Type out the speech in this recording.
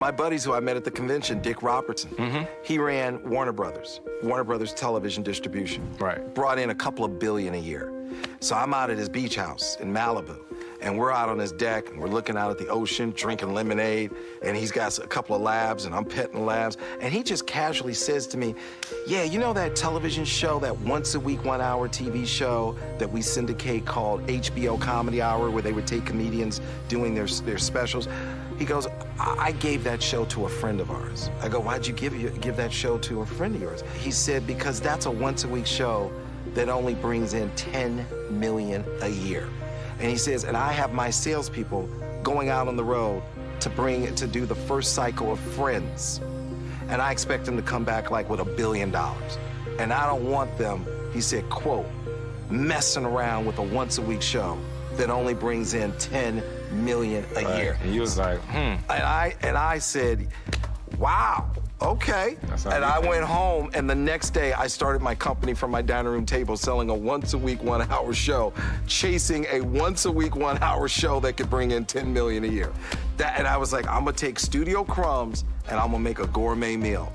My buddies who I met at the convention, Dick Robertson, he ran Warner Brothers television distribution. Right. Brought in a couple of billion a year. So I'm out at his beach house in Malibu, and we're out on his deck, and we're looking out at the ocean, drinking lemonade, and he's got a couple of labs, and I'm petting the labs, and he just casually says to me, yeah, you know that television show, that once-a-week, one-hour TV show that we syndicate called HBO Comedy Hour, where they would take comedians doing their specials? He goes, I gave that show to a friend of ours. I go, why'd you give that show to a friend of yours? He said, because that's a once-a-week show that only brings in 10 million a year. And he says, and I have my salespeople going out on the road to do the first cycle of Friends. And I expect them to come back like with $1 billion. And I don't want them, he said, quote, messing around with a once-a-week show that only brings in 10 million a year. And you was like, And I said, wow, okay. And I went home, and the next day I started my company from my dining room table selling a once-a-week, one-hour show, chasing a once-a-week, one-hour show that could bring in 10 million a year. And I was like, I'm gonna take studio crumbs and I'm gonna make a gourmet meal.